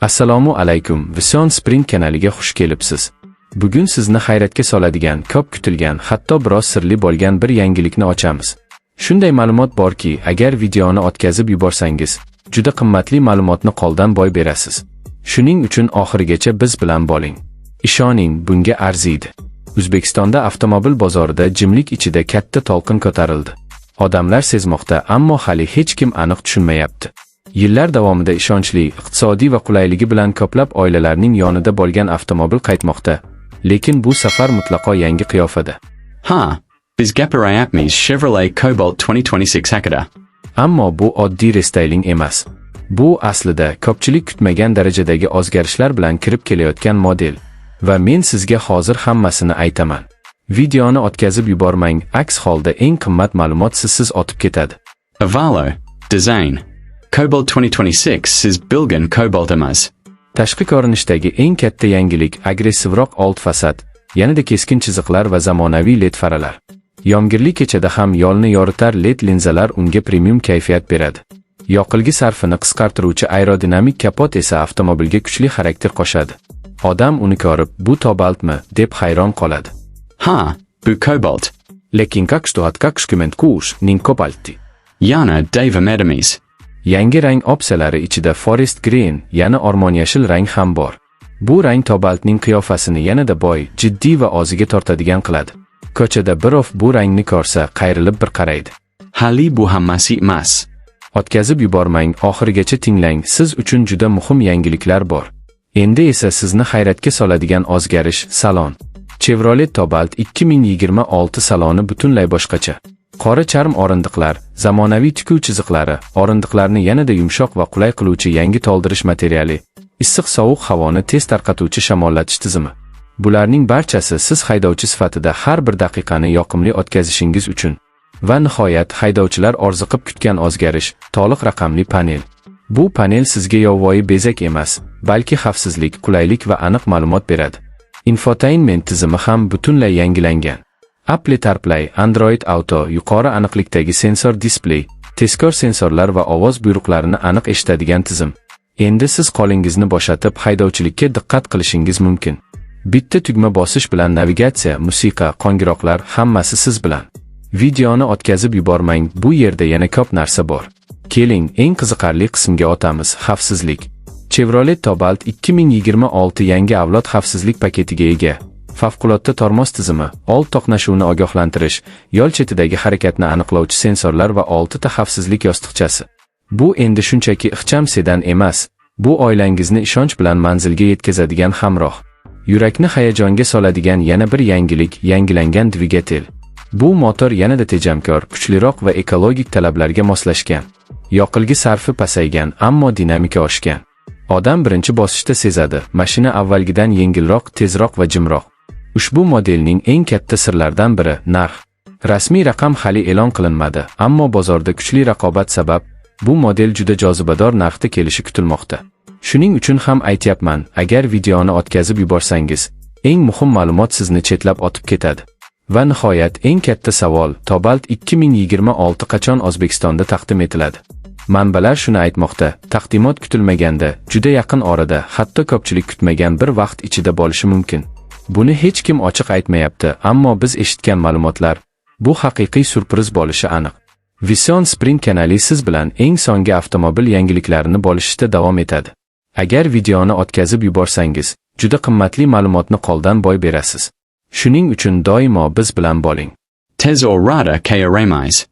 Assalomu alaykum, Vision Sprint kanaliga xush kelibsiz. Bugun sizni hayratga soladigan, ko'p kutilgan, hatto biroz sirli bo'lgan bir yangilikni ochamiz. Shunday ma'lumot borki, agar videoni o'tkazib yuborsangiz, juda qimmatli ma'lumotni qo'ldan boy berasiz. Shuning uchun oxirigacha biz bilan bo'ling. Ishoning, bunga arziydi. O'zbekistonda avtomobil bozorida jimlik ichida katta to'lqin ko'tarildi. Odamlar sezmoqda, ammo hali hech kim aniq tushunmayapti. Yillar davomida ishonchli, iqtisodiy va qulayligi bilan ko'plab oilalarning yonida bo'lgan avtomobil qaytmoqda, lekin bu safar mutlaqo yangi qiyofada. Ha, biz gapirayapmiz Chevrolet Cobalt 2026 haqida. Ammo bu oddiy restayling emas. Bu aslida ko'pchilik kutmagan darajadagi o'zgarishlar bilan kirib kelayotgan model. Va men sizga hozir hammasini aytaman. Videoni o'tkazib yubormang, aks holda eng qimmat ma'lumot sizsiz o'tib ketadi. Avalo, Design. Cobalt 2026 siz bilgan Cobalt emas. Tashqi ko'rinishdagi eng katta yangilik agressivroq old fasad, yanada keskin chiziqlar va zamonaviy LED faralar. Yomg'irli kechada ham yo'lni yoritar LED linzalar unga premium kayfiyat beradi. Yoqilg'i sarfini qisqartiruvchi aerodinamik kapot esa avtomobilga kuchli xarakter qo'shadi. Odam uni ko'rib, bu Cobaltmi, deb hayron qoladi. Ha, bu Cobalt. Lekin ning Cobalti. Yana Dave Madamiz. Yangi rang opsiyalari ichida Forest Green, ya'ni o'rmon yashil rang ham bor. Bu rang Cobaltning qiyofasini yanada boy, jiddiy va o'ziga tortadigan qiladi. Ko'chada birov bu rangni ko'rsa, qayrilib bir qaraydi. Hali bu hammasi emas. O'tkazib yubormang, oxirigacha tinglang, siz uchun juda muhim yangiliklar bor. Endi esa sizni hayratga soladigan o'zgarish, salon. Chevrolet Cobalt 2026 saloni butunlay boshqacha. Qora charm o'rindiqlar, zamonaviy tikuv chiziqlari, o'rindiqlarni yanada yumshoq va qulay qiluvchi yangi to'ldirish materiali, issiq-sovuq havoni tez tarqatuvchi shamollatish tizimi. Bularning barchasi siz haydovchi sifatida har bir daqiqani yoqimli o'tkazishingiz uchun. Va nihoyat, haydovchilar orziqib kutgan o'zgarish, to'liq raqamli panel. Bu panel sizga yovvoyi bezak emas, balki xavfsizlik, qulaylik va aniq ma'lumot beradi. Infotainment tizimi ham butunlay yangilangan. Apple CarPlay, Android Auto, yuqori aniqlikdagi sensor displey, tezkor sensorlar va ovoz buyruqlarini aniq eshitadigan tizim. Endi siz qo'lingizni bo'shatib haydovchilikka diqqat qilishingiz mumkin. Bitta tugma bosish bilan navigatsiya, musiqa, qo'ng'iroqlar hammasi siz bilan. Videoni o'tkazib yubormang, bu yerda yana ko'p narsa bor. Keling, eng qiziqarli qismga o'tamiz, xavfsizlik. Chevrolet Cobalt 2026 yangi avlod xavfsizlik paketiga ega. Favqulodda tormoz tizimi, old to'qnashuvni ogohlantirish, yo'l chetidagi harakatni aniqlovchi sensorlar va 6 ta xavfsizlik yostiqchasi. Bu endi shunchaki ixcham sedan emas, bu oilangizni ishonch bilan manzilga yetkazadigan hamroh. Yurakni hayajonga soladigan yana bir yangilik, yangilangan dvigatel. Bu motor yanada tejamkor, kuchliroq va ekologik talablarga moslashgan. Yoqilg'i sarfi pasaygan, ammo dinamika oshgan. Odam birinchi bosishda sezadi, mashina avvalgidan yengilroq, tezroq va jimroq. Ushbu modelning eng katta sirlaridan biri narx. Rasmiy raqam hali e'lon qilinmadi, ammo bozorda kuchli raqobat sabab bu model juda jozibador narxda kelishi kutilmoqda. Shuning uchun ham aytyapman, agar videoni o'tkazib yuborsangiz, eng muhim ma'lumot sizni chetlab o'tib ketadi. Va nihoyat, eng katta savol, Cobalt 2026 qachon O'zbekistonda taqdim etiladi? Manbalar shuni aytmoqda, taqdimot kutilmaganda, juda yaqin orada, hatto ko'pchilik kutmagan bir vaqt ichida bo'lishi mumkin. Buni hech kim ochiq aytmayapti, ammo biz eshitgan ma'lumotlar, bu haqiqiy surpriz bo'lishi aniq. Vision Sprint kanali siz bilan eng so'nggi avtomobil yangiliklarini bo'lishishda davom etadi. Agar videoni o'tkazib yuborsangiz, juda qimmatli ma'lumotni qo'ldan boy berasiz. Shuning uchun doimo biz bilan bo'ling. Tez orada kayaramayz.